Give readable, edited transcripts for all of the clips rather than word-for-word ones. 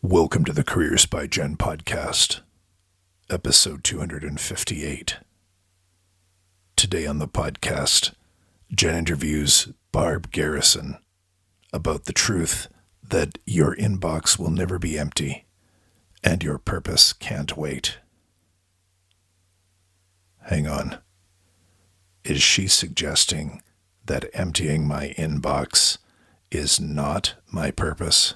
Welcome to the Careers by Jenn podcast, episode 258. Today on the podcast, Jenn interviews Barb Garrison about the truth that your inbox will never be empty and your purpose can't wait. Hang on. Is she suggesting that emptying my inbox is not my purpose?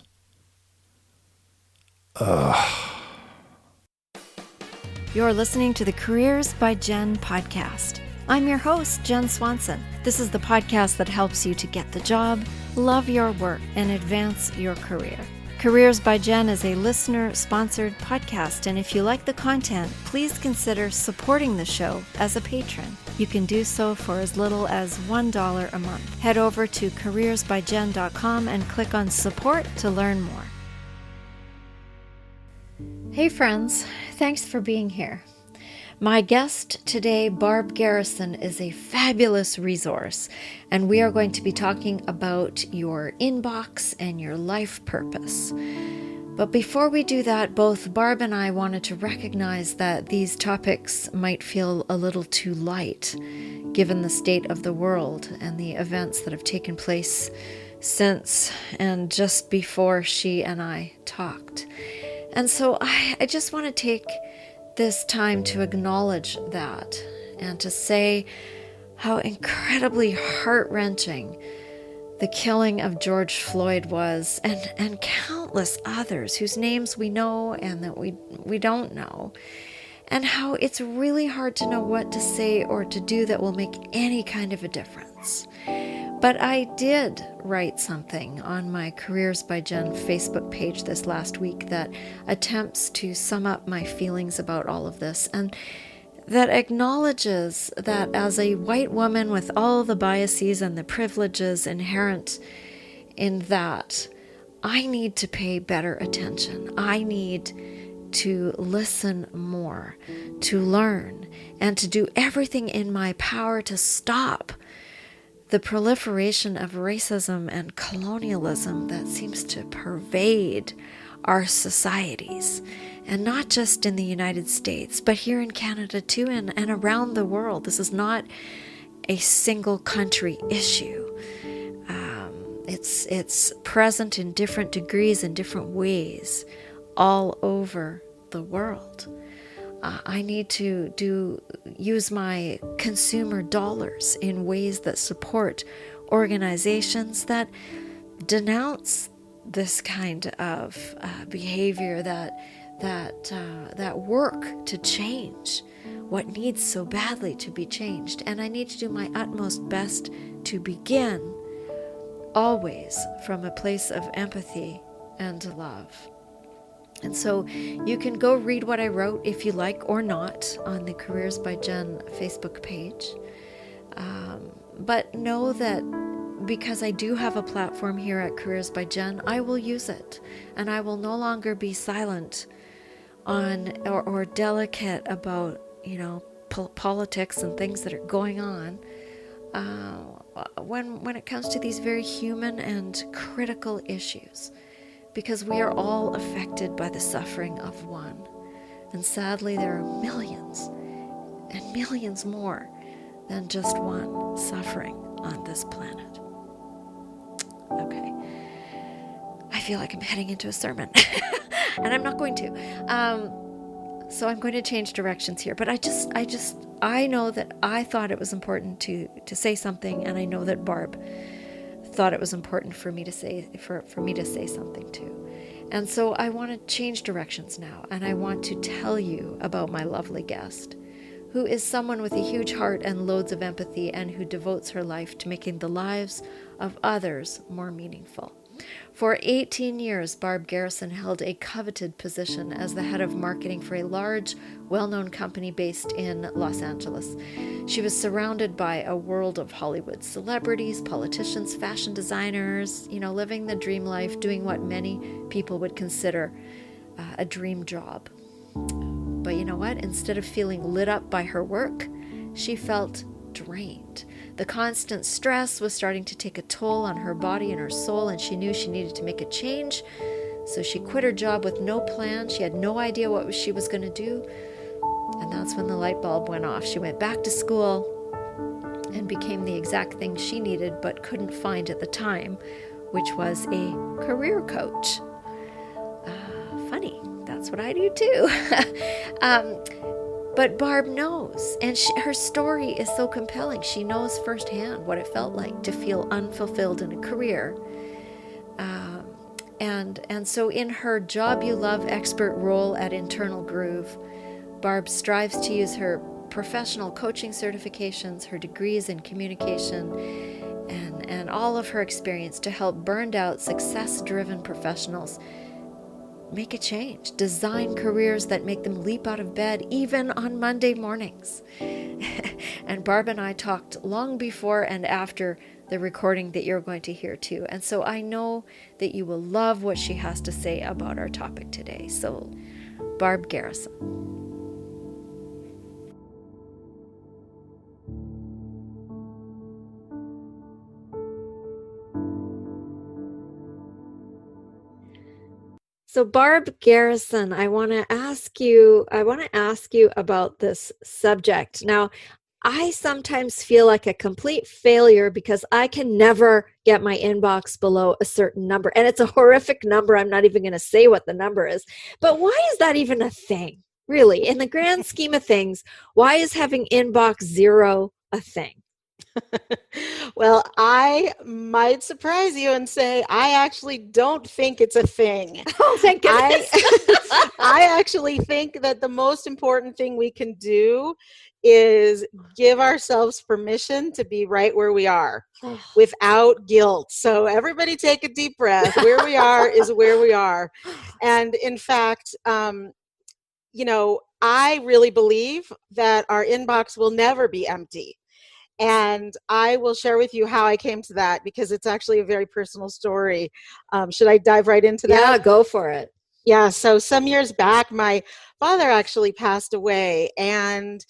You're listening to the Careers by Jenn podcast. I'm your host, Jenn Swanson. This is the podcast that helps you to get the job, love your work, and advance your career. Careers by Jenn is a listener-sponsored podcast, and if you like the content, please consider supporting the show as a patron. You can do so for as little as $1 a month. Head over to careersbyjenn.com and click on support to learn more. Hey friends, thanks for being here. My guest today, Barb Garrison, is a fabulous resource, and we are going to be talking about your inbox and your life purpose. But before we do that, both Barb and I wanted to recognize that these topics might feel a little too light, given the state of the world and the events that have taken place since and just before she and I talked. And so I just want to take this time to acknowledge that and to say how incredibly heart-wrenching the killing of George Floyd was, and countless others whose names we know and that we don't know, and how it's really hard to know what to say or to do that will make any kind of a difference. But I did write something on my Careers by Jenn Facebook page this last week that attempts to sum up my feelings about all of this, and that acknowledges that as a white woman with all the biases and the privileges inherent in that, I need to pay better attention. I need to listen more, to learn, and to do everything in my power to stop the proliferation of racism and colonialism that seems to pervade our societies, and not just in the United States, but here in Canada too, and around the world. This is not a single country issue. It's present in different degrees and different ways all over the world. I need to use my consumer dollars in ways that support organizations that denounce this kind of behavior, that work to change what needs so badly to be changed. And I need to do my utmost best to begin always from a place of empathy and love. And so you can go read what I wrote if you like or not on the Careers by Jenn Facebook page. But know that because I do have a platform here at Careers by Jenn, I will use it. And I will no longer be silent on or delicate about, politics and things that are going on when it comes to these very human and critical issues. Because we are all affected by the suffering of one. And sadly, there are millions and millions more than just one suffering on this planet. Okay. I feel like I'm heading into a sermon. And I'm not going to. So I'm going to change directions here. But I know that I thought it was important to say something, and I know that Barb thought it was important for me to say something too. And so I want to change directions now, and I want to tell you about my lovely guest, who is someone with a huge heart and loads of empathy, and who devotes her life to making the lives of others more meaningful. For 18 years, Barb Garrison held a coveted position as the head of marketing for a large, well-known company based in Los Angeles. She was surrounded by a world of Hollywood celebrities, politicians, fashion designers, living the dream life, doing what many people would consider a dream job. But you know what? Instead of feeling lit up by her work, she felt drained. The constant stress was starting to take a toll on her body and her soul, and she knew she needed to make a change So she quit her job with no plan. She had no idea what she was going to do. And that's when the light bulb went off. She went back to school and became the exact thing she needed but couldn't find at the time, which was a career coach. Funny, that's what I do too. But Barb knows, and her story is so compelling. She knows firsthand what it felt like to feel unfulfilled in a career. And so in her Job You Love expert role at Internal Groove, Barb strives to use her professional coaching certifications, her degrees in communication, and all of her experience to help burned out, success-driven professionals make a change, design careers that make them leap out of bed even on Monday mornings. And Barb and I talked long before and after the recording that you're going to hear too. And so I know that you will love what she has to say about our topic today. So, Barb Garrison. So Barb Garrison, I want to ask you about this subject. Now, I sometimes feel like a complete failure because I can never get my inbox below a certain number. And it's a horrific number. I'm not even going to say what the number is. But why is that even a thing? Really, in the grand scheme of things, why is having inbox 0 a thing? Well, I might surprise you and say I actually don't think it's a thing. Oh, thank goodness. I actually think that the most important thing we can do is give ourselves permission to be right where we are without guilt. So everybody take a deep breath. Where we are is where we are. And in fact, I really believe that our inbox will never be empty. And I will share with you how I came to that because it's actually a very personal story. Should I dive right into that? Yeah, go for it. Yeah, so some years back, my father actually passed away. And,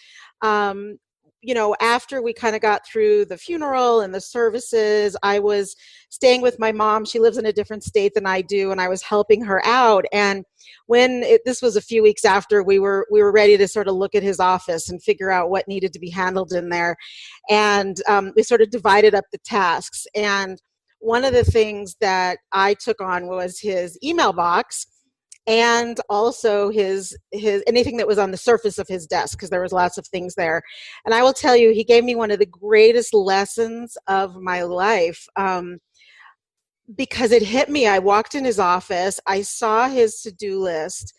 after we kind of got through the funeral and the services, I was staying with my mom. She lives in a different state than I do, and I was helping her out. And this was a few weeks after we were ready to sort of look at his office and figure out what needed to be handled in there. And we sort of divided up the tasks. And one of the things that I took on was his email box and also his anything that was on the surface of his desk, because there was lots of things there. And I will tell you, he gave me one of the greatest lessons of my life. Because it hit me. I walked in his office, I saw his to-do list,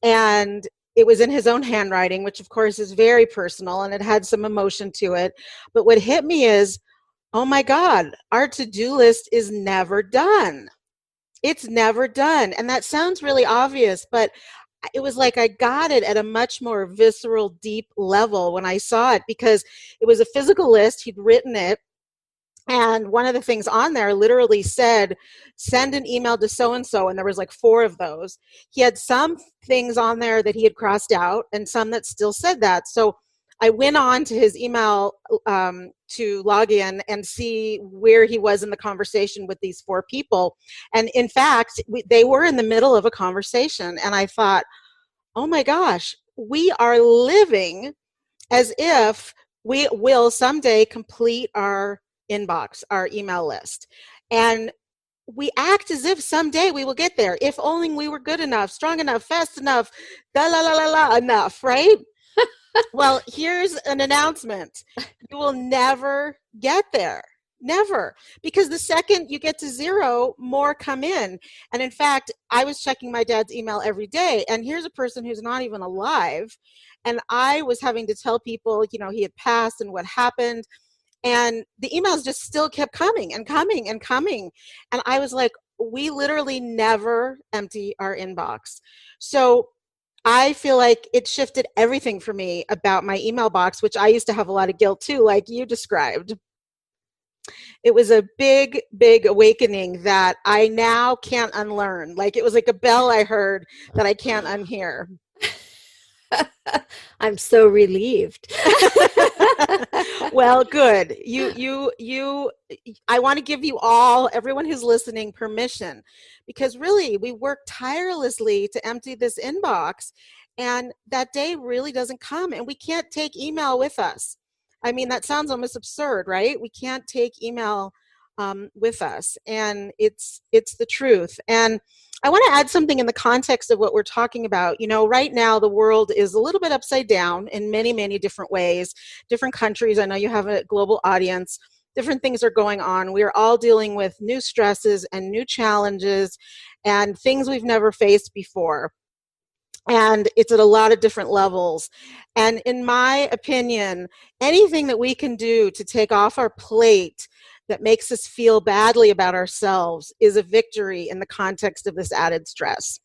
and it was in his own handwriting, which of course is very personal and it had some emotion to it. But what hit me is, oh my God, our to-do list is never done. It's never done. And that sounds really obvious, but it was like I got it at a much more visceral, deep level when I saw it, because it was a physical list. He'd written it. And one of the things on there literally said, send an email to so-and-so. And there was like 4 of those. He had some things on there that he had crossed out and some that still said that. So I went on to his email to log in and see where he was in the conversation with these 4 people. And in fact, they were in the middle of a conversation. And I thought, oh my gosh, we are living as if we will someday complete our inbox, our email list. And we act as if someday we will get there. If only we were good enough, strong enough, fast enough, enough, right? Well, here's an announcement. You will never get there. Never. Because the second you get to 0, more come in. And in fact, I was checking my dad's email every day, and here's a person who's not even alive. And I was having to tell people, he had passed and what happened. And the emails just still kept coming and coming and coming. And I was like, we literally never empty our inbox. So I feel like it shifted everything for me about my email box, which I used to have a lot of guilt too, like you described. It was a big, big awakening that I now can't unlearn. Like it was like a bell I heard that I can't unhear. I'm so relieved. Well, good. I want to give you all, everyone who's listening, permission, because really we work tirelessly to empty this inbox, and that day really doesn't come, and we can't take email with us. I mean, that sounds almost absurd, right? We can't take email with us, and it's the truth. And I want to add something in the context of what we're talking about. You know, right now the world is a little bit upside down in many, many different ways. Different countries, I know you have a global audience, different things are going on. We're all dealing with new stresses and new challenges and things we've never faced before. And it's at a lot of different levels. And in my opinion, anything that we can do to take off our plate that makes us feel badly about ourselves is a victory in the context of this added stress.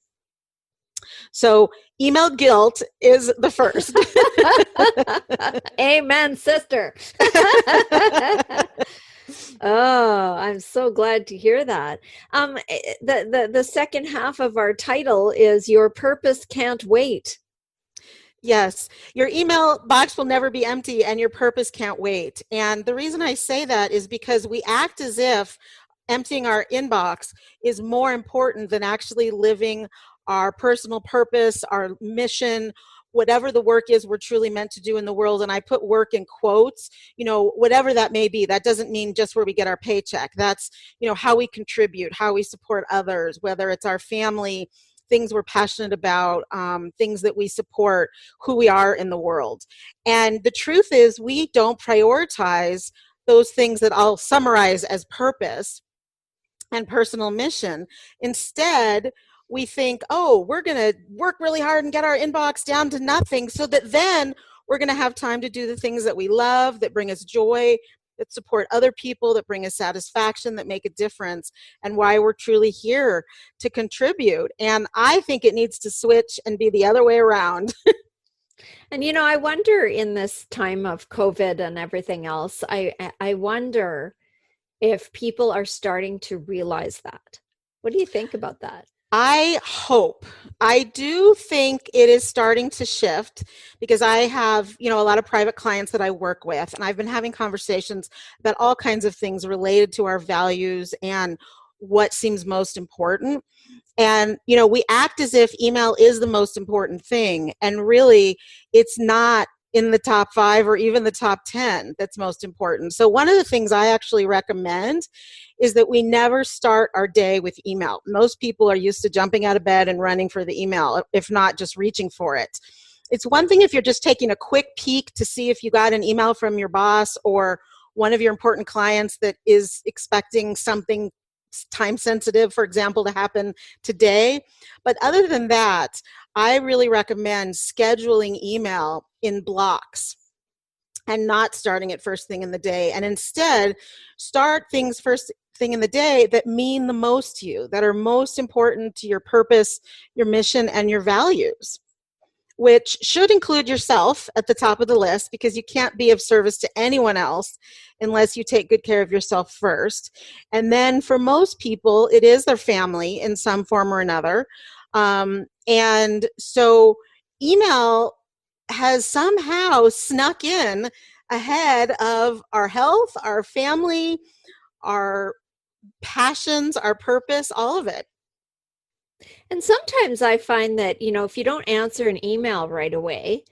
So email guilt is the first. Amen, sister. Oh, I'm so glad to hear that. The second half of our title is Your Purpose Can't Wait. Yes, your email box will never be empty and your purpose can't wait. And the reason I say that is because we act as if emptying our inbox is more important than actually living our personal purpose, our mission, whatever the work is we're truly meant to do in the world. And I put work in quotes, you know, whatever that may be. That doesn't mean just where we get our paycheck. That's, you know, how we contribute, how we support others, whether it's our family, things we're passionate about, things that we support, who we are in the world. And the truth is, we don't prioritize those things that I'll summarize as purpose and personal mission. Instead, we think, oh, we're going to work really hard and get our inbox down to nothing so that then we're going to have time to do the things that we love, that bring us joy, that support other people, that bring us satisfaction, that make a difference, and why we're truly here to contribute. And I think it needs to switch and be the other way around. And, you know, I wonder in this time of COVID and everything else, I wonder if people are starting to realize that. What do you think about that? I hope. I do think it is starting to shift because I have, you know, a lot of private clients that I work with, and I've been having conversations about all kinds of things related to our values and what seems most important. And, you know, we act as if email is the most important thing, and really it's not in the top 5 or even the top 10 that's most important. So one of the things I actually recommend is that we never start our day with email. Most people are used to jumping out of bed and running for the email, if not just reaching for it. It's one thing if you're just taking a quick peek to see if you got an email from your boss or one of your important clients that is expecting something time sensitive, for example, to happen today. But other than that, I really recommend scheduling email in blocks and not starting it first thing in the day, and instead start things first thing in the day that mean the most to you, that are most important to your purpose, your mission, and your values, which should include yourself at the top of the list, because you can't be of service to anyone else unless you take good care of yourself first. And then for most people, it is their family in some form or another. And so email has somehow snuck in ahead of our health, our family, our passions, our purpose, all of it. And sometimes I find that, you know, if you don't answer an email right away,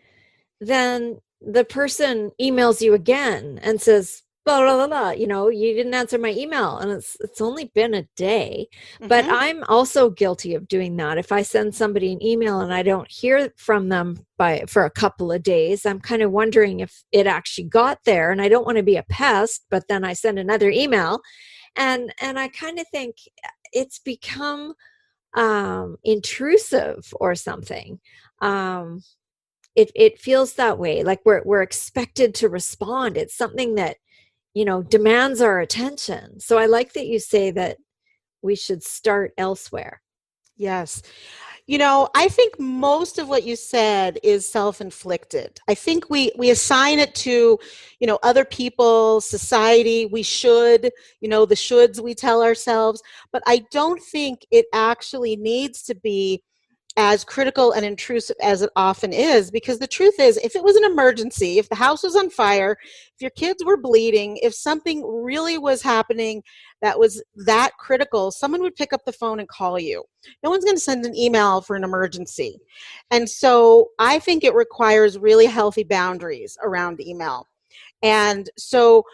then the person emails you again and says, blah, blah, blah, blah, you know, you didn't answer my email. And it's only been a day. But I'm also guilty of doing that. If I send somebody an email and I don't hear from them for a couple of days, I'm kind of wondering if it actually got there. And I don't want to be a pest, but then I send another email. And I kind of think it's become intrusive or something. It feels that way, like we're expected to respond. It's something that, you know, demands our attention. So I like that you say that we should start elsewhere. Yes. You know, I think most of what you said is self-inflicted. I think we assign it to, you know, other people, society. We should, you know, the shoulds we tell ourselves. But I don't think it actually needs to be as critical and intrusive as it often is, because the truth is, if it was an emergency, if the house was on fire, if your kids were bleeding, if something really was happening that was that critical, someone would pick up the phone and call you. No one's going to send an email for an emergency. And so I think it requires really healthy boundaries around email. And so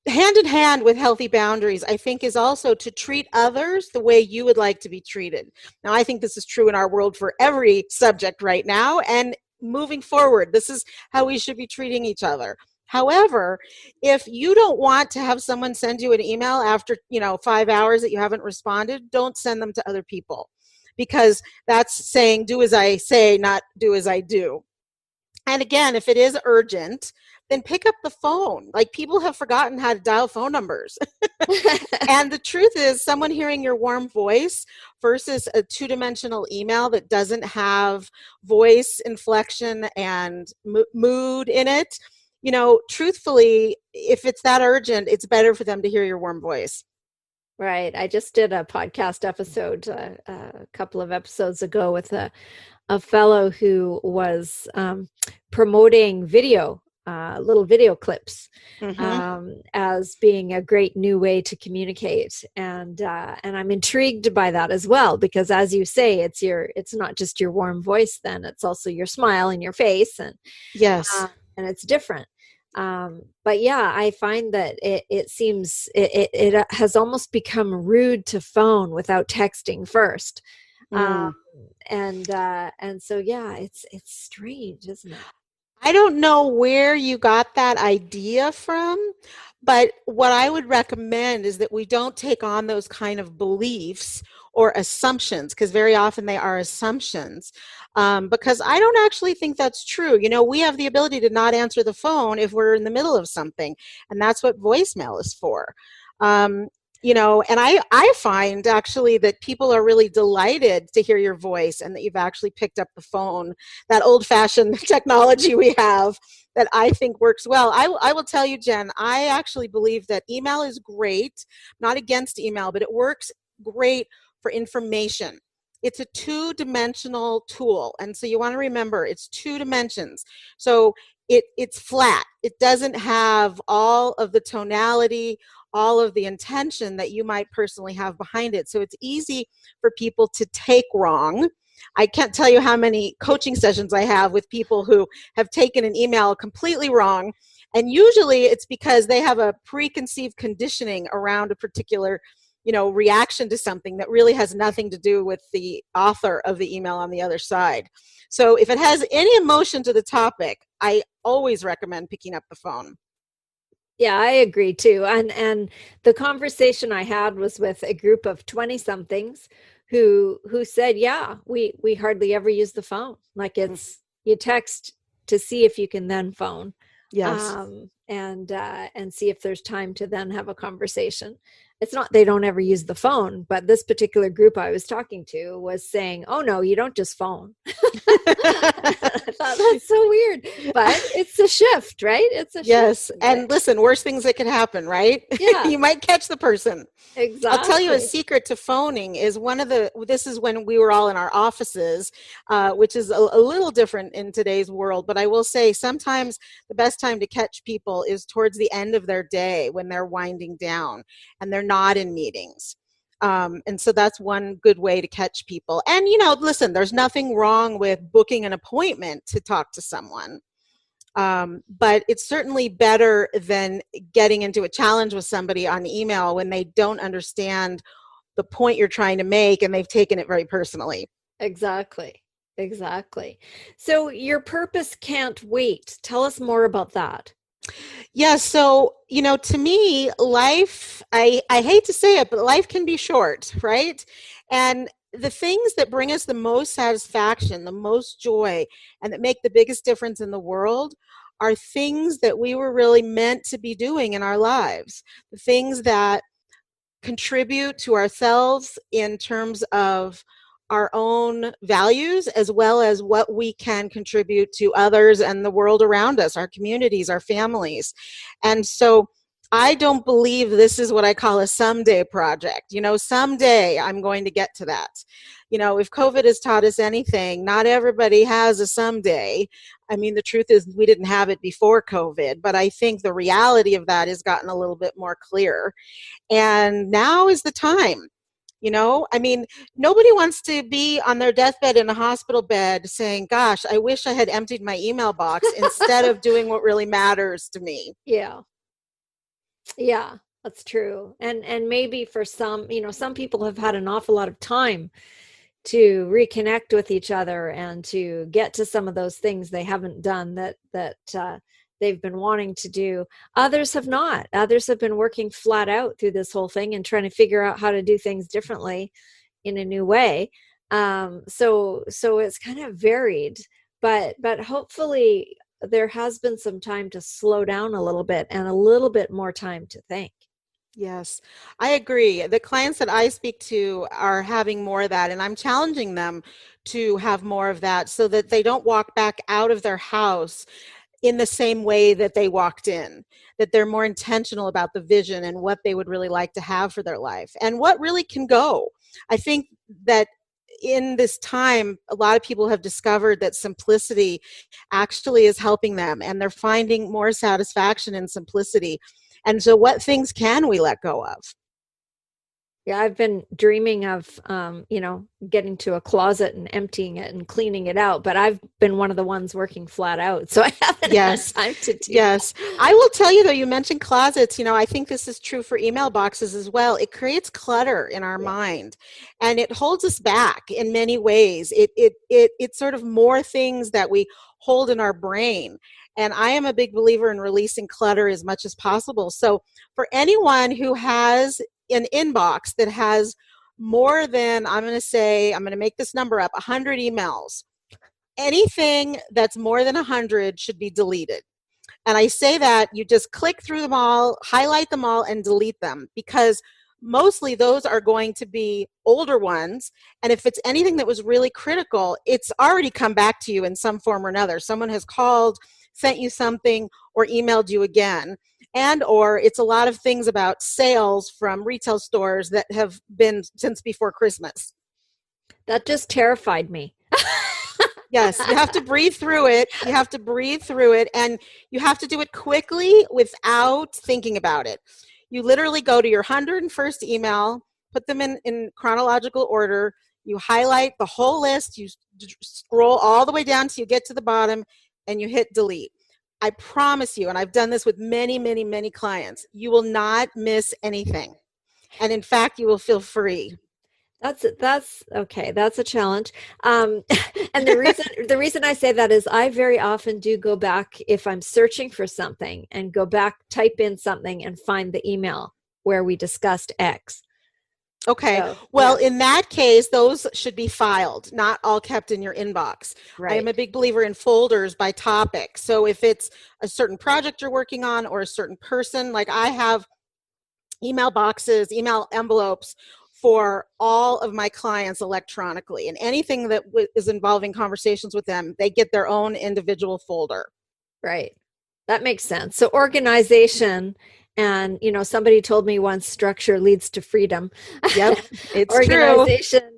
hand in hand with healthy boundaries, I think, is also to treat others the way you would like to be treated. Now, I think this is true in our world for every subject right now, and moving forward, this is how we should be treating each other. However, if you don't want to have someone send you an email after 5 hours that you haven't responded, don't send them to other people, because that's saying do as I say, not do as I do. And again, if it is urgent, then pick up the phone. Like, people have forgotten how to dial phone numbers. And the truth is, someone hearing your warm voice versus a two-dimensional email that doesn't have voice inflection and mood in it, truthfully, if it's that urgent, it's better for them to hear your warm voice. Right. I just did a podcast episode a couple of episodes ago with a fellow who was promoting little video clips as being a great new way to communicate, and I'm intrigued by that as well, because, as you say, it's not just your warm voice, then it's also your smile and your face, and yes, and it's different. But yeah, I find that it seems it has almost become rude to phone without texting first. And so, yeah, it's strange, isn't it? I don't know where you got that idea from, but what I would recommend is that we don't take on those kind of beliefs or assumptions, because very often they are assumptions, because I don't actually think that's true. We have the ability to not answer the phone if we're in the middle of something, and that's what voicemail is for. And I find actually that people are really delighted to hear your voice and that you've actually picked up the phone, that old-fashioned technology we have that I think works well. I will tell you, Jen, I actually believe that email is great, not against email, but it works great for information. It's a two-dimensional tool. And so you want to remember, it's 2 dimensions. So it's flat. It doesn't have all of the tonality, all of the intention that you might personally have behind it. So it's easy for people to take wrong. I can't tell you how many coaching sessions I have with people who have taken an email completely wrong. And usually it's because they have a preconceived conditioning around a particular reaction to something that really has nothing to do with the author of the email on the other side. So if it has any emotion to the topic, I always recommend picking up the phone. Yeah, I agree too. And the conversation I had was with a group of 20-somethings who said, yeah, we hardly ever use the phone. Like, it's you text to see if you can then phone. Yes. And see if there's time to then have a conversation. It's not they don't ever use the phone, but this particular group I was talking to was saying, oh no, you don't just phone. I thought, that's so weird, but it's a shift, right? It's a yes. shift. And listen, worst things that could happen, right? Yeah. You might catch the person. Exactly. I'll tell you a secret to phoning is this is when we were all in our offices, which is a little different in today's world. But I will say sometimes the best time to catch people is towards the end of their day when they're winding down and they're not in meetings. And so that's one good way to catch people. And, listen, there's nothing wrong with booking an appointment to talk to someone. But it's certainly better than getting into a challenge with somebody on email when they don't understand the point you're trying to make and they've taken it very personally. Exactly. So your purpose can't wait. Tell us more about that. Yeah, so, to me, life, I hate to say it, but life can be short, right? And the things that bring us the most satisfaction, the most joy, and that make the biggest difference in the world are things that we were really meant to be doing in our lives. The things that contribute to ourselves in terms of our own values, as well as what we can contribute to others and the world around us, our communities, our families. And so I don't believe this is what I call a someday project. Someday I'm going to get to that. If COVID has taught us anything, not everybody has a someday. I mean, the truth is we didn't have it before COVID, but I think the reality of that has gotten a little bit more clear. And now is the time. I mean, nobody wants to be on their deathbed in a hospital bed saying, gosh, I wish I had emptied my email box instead of doing what really matters to me. Yeah. Yeah, that's true. And maybe for some, some people have had an awful lot of time to reconnect with each other and to get to some of those things they haven't done that they've been wanting to do. Others have not. Others have been working flat out through this whole thing and trying to figure out how to do things differently in a new way. So it's kind of varied, but hopefully there has been some time to slow down a little bit and a little bit more time to think. Yes, I agree. The clients that I speak to are having more of that, and I'm challenging them to have more of that so that they don't walk back out of their house in the same way that they walked in, that they're more intentional about the vision and what they would really like to have for their life and what really can go. I think that in this time, a lot of people have discovered that simplicity actually is helping them, and they're finding more satisfaction in simplicity. And so what things can we let go of? Yeah, I've been dreaming of, getting to a closet and emptying it and cleaning it out, but I've been one of the ones working flat out, so I haven't had time to do Yes. that. I will tell you, though, you mentioned closets. I think this is true for email boxes as well. It creates clutter in our mind, and it holds us back in many ways. It's sort of more things that we hold in our brain. And I am a big believer in releasing clutter as much as possible. So for anyone who has an inbox that has more than, I'm going to make this number up, 100 emails, anything that's more than 100 should be deleted. And I say that you just click through them all, highlight them all, and delete them, because mostly those are going to be older ones. And if it's anything that was really critical, it's already come back to you in some form or another. Someone has called, sent you something, or emailed you again. And or it's a lot of things about sales from retail stores that have been since before Christmas. That just terrified me. Yes, you have to breathe through it. You have to breathe through it, and you have to do it quickly without thinking about it. You literally go to your 101st email, put them in chronological order. You highlight the whole list. You scroll all the way down till you get to the bottom, and you hit delete. I promise you, and I've done this with many, many, many clients, you will not miss anything. And in fact, you will feel free. That's okay. That's a challenge. And the reason I say that is I very often do go back if I'm searching for something and go back, type in something and find the email where we discussed X. Okay. So, well, in that case, those should be filed, not all kept in your inbox. Right. I am a big believer in folders by topic. So if it's a certain project you're working on or a certain person, like I have email boxes, email envelopes for all of my clients electronically, and anything that is involving conversations with them, they get their own individual folder. Right. That makes sense. So organization, and somebody told me once, structure leads to freedom. Yep, it's organization true.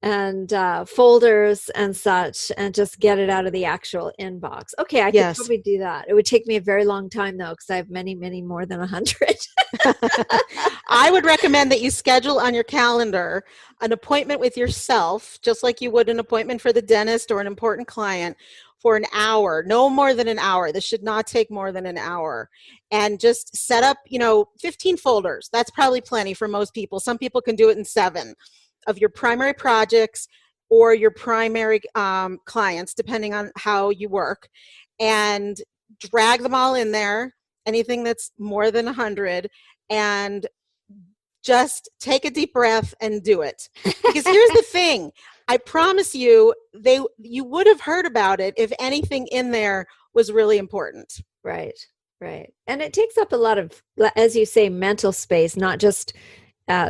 And folders and such, and just get it out of the actual inbox. Okay, I could probably do that. It would take me a very long time though, because I have many, many more than 100. I would recommend that you schedule on your calendar an appointment with yourself, just like you would an appointment for the dentist or an important client, for an hour, no more than an hour. This should not take more than an hour. And just set up, 15 folders. That's probably plenty for most people. Some people can do it in 7 of your primary projects or your primary clients, depending on how you work, and drag them all in there, anything that's more than 100, and just take a deep breath and do it. Because here's the thing, I promise you, you would have heard about it if anything in there was really important. Right. And it takes up a lot of, as you say, mental space, not just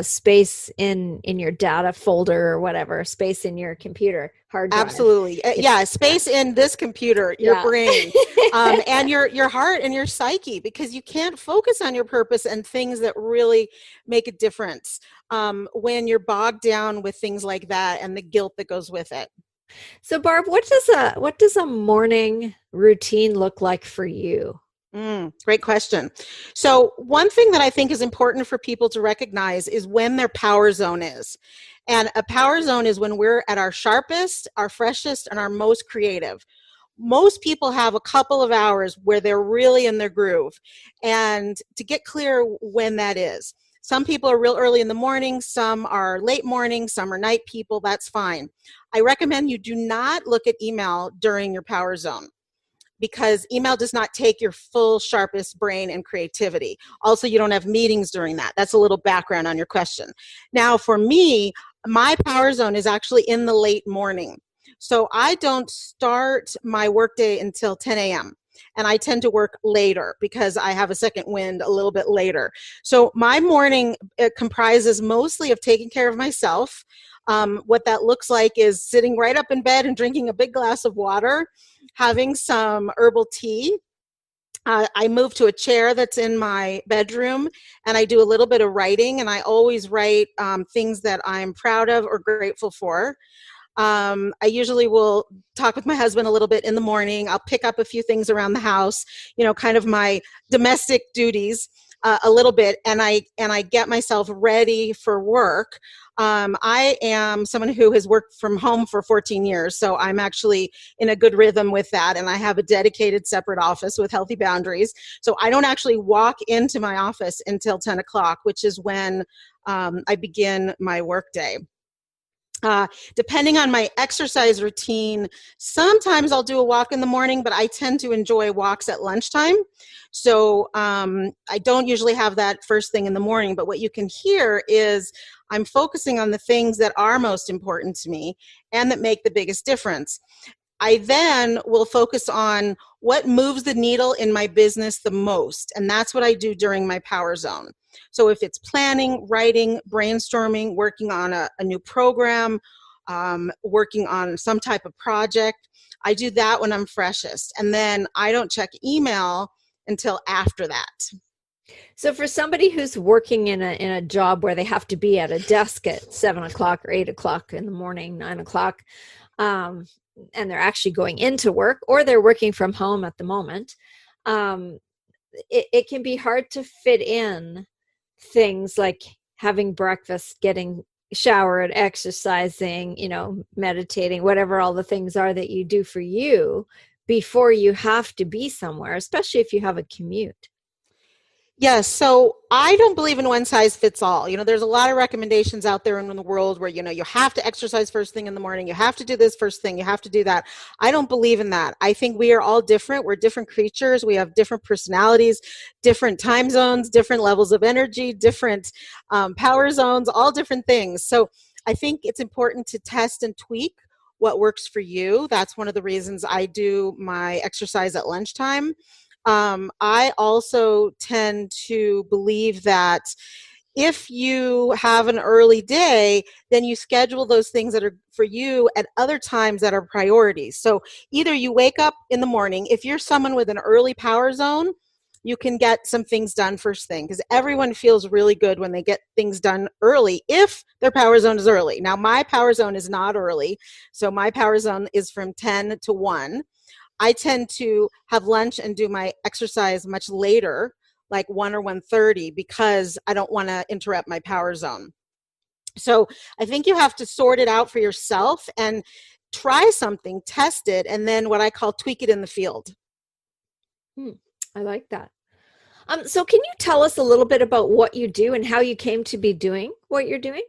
space in your data folder or whatever, space in your computer hard drive. Absolutely. Space in this computer, your brain, and your heart and your psyche, because you can't focus on your purpose and things that really make a difference when you're bogged down with things like that and the guilt that goes with it. So Barb, what does a morning routine look like for you? Great question. So one thing that I think is important for people to recognize is when their power zone is. And a power zone is when we're at our sharpest, our freshest, and our most creative. Most people have a couple of hours where they're really in their groove. And to get clear when that is. Some people are real early in the morning, some are late morning, some are night people, that's fine. I recommend you do not look at email during your power zone, because email does not take your full sharpest brain and creativity. Also, you don't have meetings during that. That's a little background on your question. Now, for me, my power zone is actually in the late morning. So I don't start my workday until 10 a.m. And I tend to work later because I have a second wind a little bit later. So my morning comprises mostly of taking care of myself. What that looks like is sitting right up in bed and drinking a big glass of water, having some herbal tea. I move to a chair that's in my bedroom, and I do a little bit of writing, and I always write things that I'm proud of or grateful for. I usually will talk with my husband a little bit in the morning. I'll pick up a few things around the house, kind of my domestic duties a little bit, and I get myself ready for work. I am someone who has worked from home for 14 years, so I'm actually in a good rhythm with that, and I have a dedicated separate office with healthy boundaries. So I don't actually walk into my office until 10 o'clock, which is when I begin my workday. Depending on my exercise routine, sometimes I'll do a walk in the morning, but I tend to enjoy walks at lunchtime. So I don't usually have that first thing in the morning, but what you can hear is I'm focusing on the things that are most important to me and that make the biggest difference. I then will focus on what moves the needle in my business the most, and that's what I do during my power zone. So if it's planning, writing, brainstorming, working on a new program, working on some type of project, I do that when I'm freshest. And then I don't check email until after that. So for somebody who's working in a job where they have to be at a desk at 7 o'clock or 8 o'clock in the morning, 9 o'clock, and they're actually going into work, or they're working from home at the moment, it can be hard to fit in things like having breakfast, getting showered, exercising, meditating, whatever all the things are that you do for you before you have to be somewhere, especially if you have a commute. Yes, so I don't believe in one size fits all. There's a lot of recommendations out there in the world where, you have to exercise first thing in the morning, you have to do this first thing, you have to do that. I don't believe in that. I think we are all different. We're different creatures. We have different personalities, different time zones, different levels of energy, different power zones, all different things. So I think it's important to test and tweak what works for you. That's one of the reasons I do my exercise at lunchtime. I also tend to believe that if you have an early day, then you schedule those things that are for you at other times that are priorities. So either you wake up in the morning, if you're someone with an early power zone, you can get some things done first thing, because everyone feels really good when they get things done early if their power zone is early. Now, my power zone is not early, so my power zone is from 10 to 1. I tend to have lunch and do my exercise much later, like 1 or 1:30, because I don't want to interrupt my power zone. So I think you have to sort it out for yourself and try something, test it, and then what I call tweak it in the field. I like that. So can you tell us a little bit about what you do and how you came to be doing what you're doing?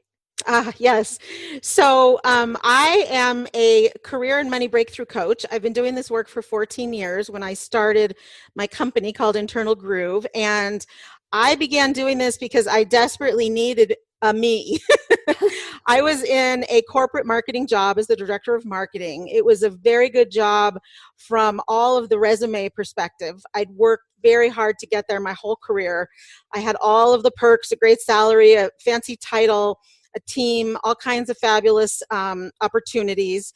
Yes. So I am a career and money breakthrough coach. I've been doing this work for 14 years when I started my company called Internal Groove. And I began doing this because I desperately needed a me. I was in a corporate marketing job as the director of marketing. It was a very good job from all of the resume perspective. I'd worked very hard to get there my whole career. I had all of the perks, a great salary, a fancy title, a team, all kinds of fabulous opportunities.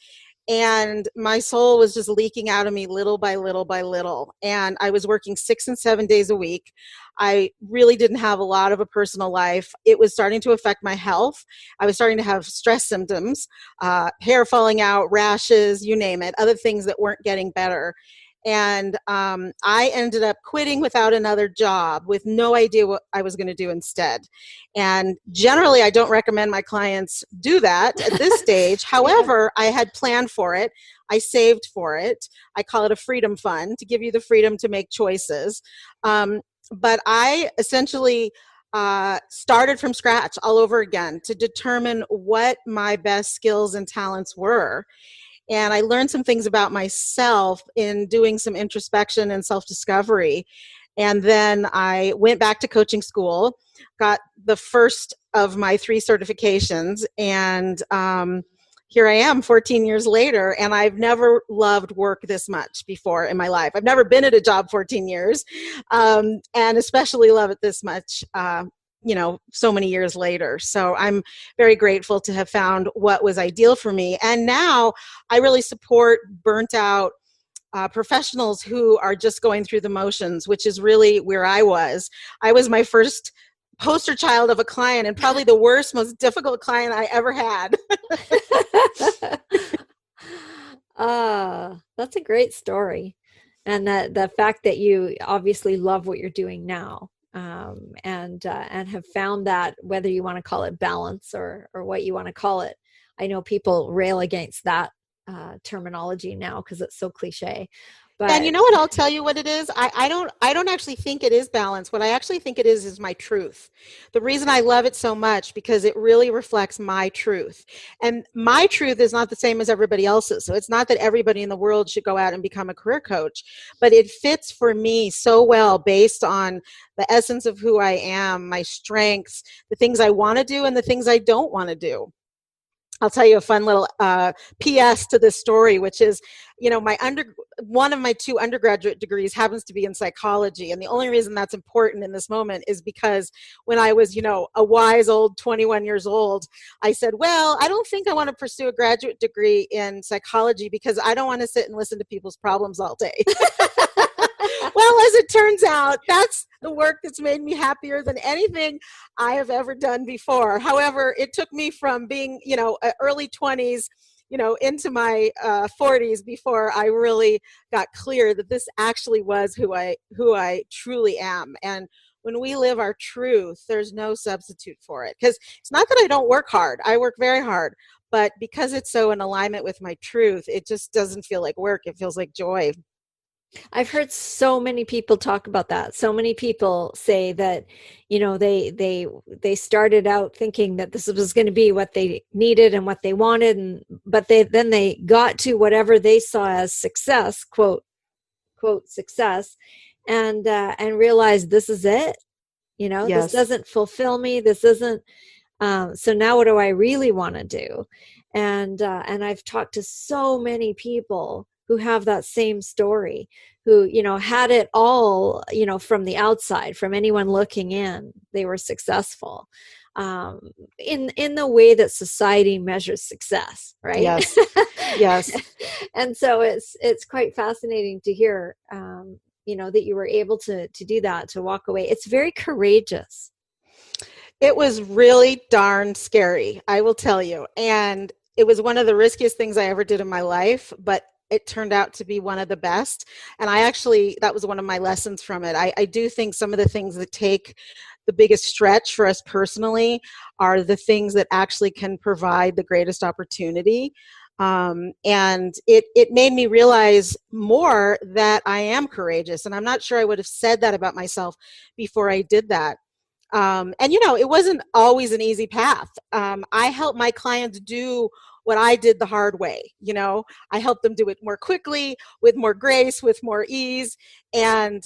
And my soul was just leaking out of me little by little by little. And I was working 6 and 7 days a week. I really didn't have a lot of a personal life. It was starting to affect my health. I was starting to have stress symptoms, hair falling out, rashes, you name it, other things that weren't getting better. And I ended up quitting without another job with no idea what I was going to do instead. And generally, I don't recommend my clients do that at this stage. However, I had planned for it. I saved for it. I call it a freedom fund to give you the freedom to make choices. But I essentially started from scratch all over again to determine what my best skills and talents were. And I learned some things about myself in doing some introspection and self-discovery. And then I went back to coaching school, got the first of my 3 certifications, and here I am 14 years later, and I've never loved work this much before in my life. I've never been at a job 14 years, and especially love it this much so many years later. So I'm very grateful to have found what was ideal for me. And now I really support burnt out professionals who are just going through the motions, which is really where I was. I was my first poster child of a client, and probably the worst, most difficult client I ever had. That's a great story. And the fact that you obviously love what you're doing now. And have found that, whether you want to call it balance or what you want to call it. I know people rail against that terminology now because it's so cliche. But, and you know what, I'll tell you what it is. I don't actually think it is balance. What I actually think it is my truth. The reason I love it so much, because it really reflects my truth. And my truth is not the same as everybody else's. So it's not that everybody in the world should go out and become a career coach, but it fits for me so well based on the essence of who I am, my strengths, the things I want to do and the things I don't want to do. I'll tell you a fun little PS to this story, which is, one of my 2 undergraduate degrees happens to be in psychology. And the only reason that's important in this moment is because when I was, a wise old 21 years old, I said, well, I don't think I want to pursue a graduate degree in psychology because I don't want to sit and listen to people's problems all day. Well, as it turns out, that's the work that's made me happier than anything I have ever done before. However, it took me from being, early 20s, into my 40s before I really got clear that this actually was who I truly am. And when we live our truth, there's no substitute for it. Because it's not that I don't work hard. I work very hard. But because it's so in alignment with my truth, it just doesn't feel like work. It feels like joy. I've heard so many people talk about that. So many people say that, they started out thinking that this was going to be what they needed and what they wanted, but then they got to whatever they saw as success, quote success, and realized this is it. Yes. This doesn't fulfill me. This isn't. So now what do I really want to do? And I've talked to so many people who have that same story, who, had it all, from the outside, from anyone looking in, they were successful in the way that society measures success, right? Yes. Yes. And so it's quite fascinating to hear, that you were able to do that, to walk away. It's very courageous. It was really darn scary, I will tell you. And it was one of the riskiest things I ever did in my life, but it turned out to be one of the best. And that was one of my lessons from it. I do think some of the things that take the biggest stretch for us personally are the things that actually can provide the greatest opportunity. And it made me realize more that I am courageous. And I'm not sure I would have said that about myself before I did that. And it wasn't always an easy path. I help my clients do what I did the hard way. I helped them do it more quickly, with more grace, with more ease, and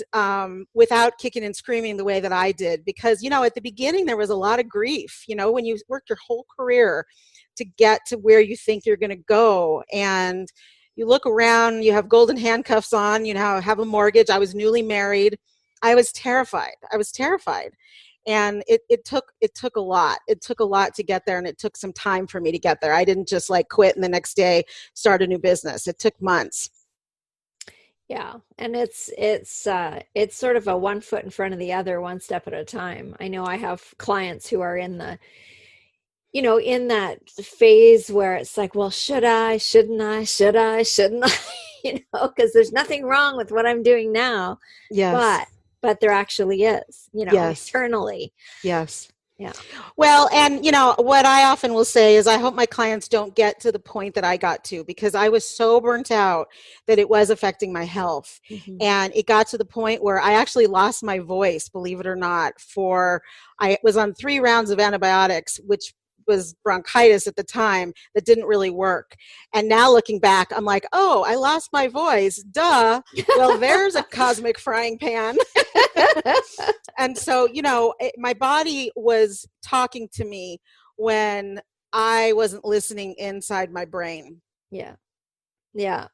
without kicking and screaming the way that I did. Because, at the beginning, there was a lot of grief, when you work your whole career to get to where you think you're going to go. And you look around, you have golden handcuffs on, have a mortgage. I was newly married. I was terrified. And it took a lot. It took a lot to get there, and it took some time for me to get there. I didn't just like quit and the next day start a new business. It took months. Yeah, and it's sort of a one foot in front of the other, one step at a time. I know I have clients who are in the, in that phase where it's like, well, should I, shouldn't I, shouldn't I, because there's nothing wrong with what I'm doing now. Yes. But there actually is, Yes. eternally. Yes. Yeah. Well, and what I often will say is I hope my clients don't get to the point that I got to, because I was so burnt out that it was affecting my health. Mm-hmm. And it got to the point where I actually lost my voice, believe it or not, I was on 3 rounds of antibiotics, which was bronchitis at the time, that didn't really work. And now looking back, I'm like, oh, I lost my voice. Duh. Well, there's a cosmic frying pan. And so, my body was talking to me when I wasn't listening inside my brain. Yeah. Yeah.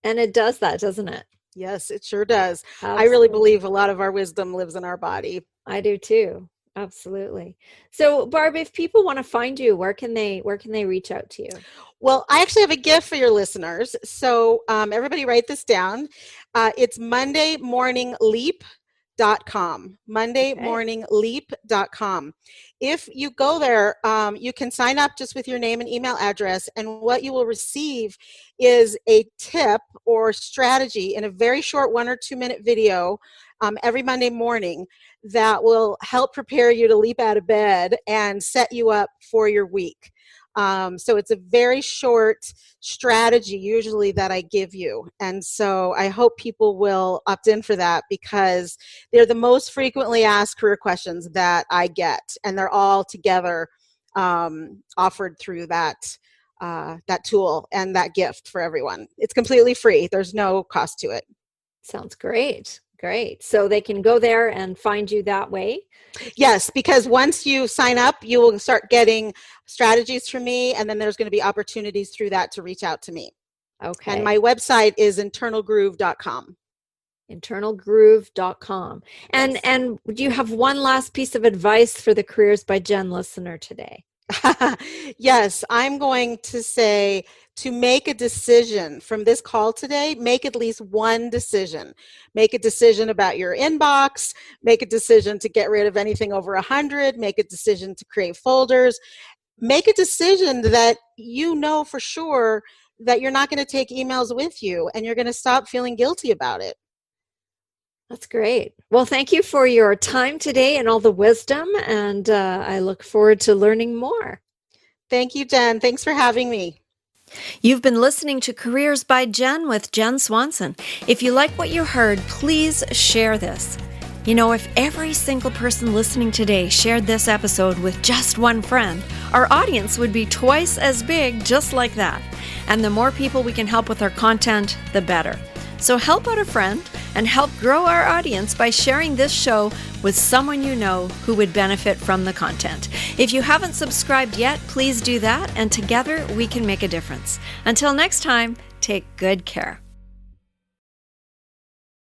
And it does that, doesn't it? Yes, it sure does. Absolutely. I really believe a lot of our wisdom lives in our body. I do too. Absolutely. So, Barb, if people want to find you, where can they reach out to you? Well, I actually have a gift for your listeners. So everybody write this down. It's MondayMorningLeap.com. MondayMorningLeap.com. If you go there, you can sign up just with your name and email address, and what you will receive is a tip or strategy in a very short 1 or 2 minute video every Monday morning that will help prepare you to leap out of bed and set you up for your week. So it's a very short strategy usually that I give you. And so I hope people will opt in for that, because they're the most frequently asked career questions that I get. And they're all together offered through that tool and that gift for everyone. It's completely free. There's no cost to it. Sounds great. Great. So they can go there and find you that way? Yes, because once you sign up, you will start getting strategies from me, and then there's going to be opportunities through that to reach out to me. Okay. And my website is internalgroove.com. Internalgroove.com. Yes. And do you have one last piece of advice for the Careers by Jenn listener today? Yes, I'm going to say to make a decision from this call today, make at least one decision. Make a decision about your inbox, make a decision to get rid of anything over 100, make a decision to create folders, make a decision that you know for sure that you're not going to take emails with you, and you're going to stop feeling guilty about it. That's great. Well, thank you for your time today and all the wisdom, and I look forward to learning more. Thank you, Jen. Thanks for having me. You've been listening to Careers by Jenn with Jenn Swanson. If you like what you heard, please share this. If every single person listening today shared this episode with just one friend, our audience would be twice as big just like that. And the more people we can help with our content, the better. So help out a friend and help grow our audience by sharing this show with someone you know who would benefit from the content. If you haven't subscribed yet, please do that, and together we can make a difference. Until next time, take good care.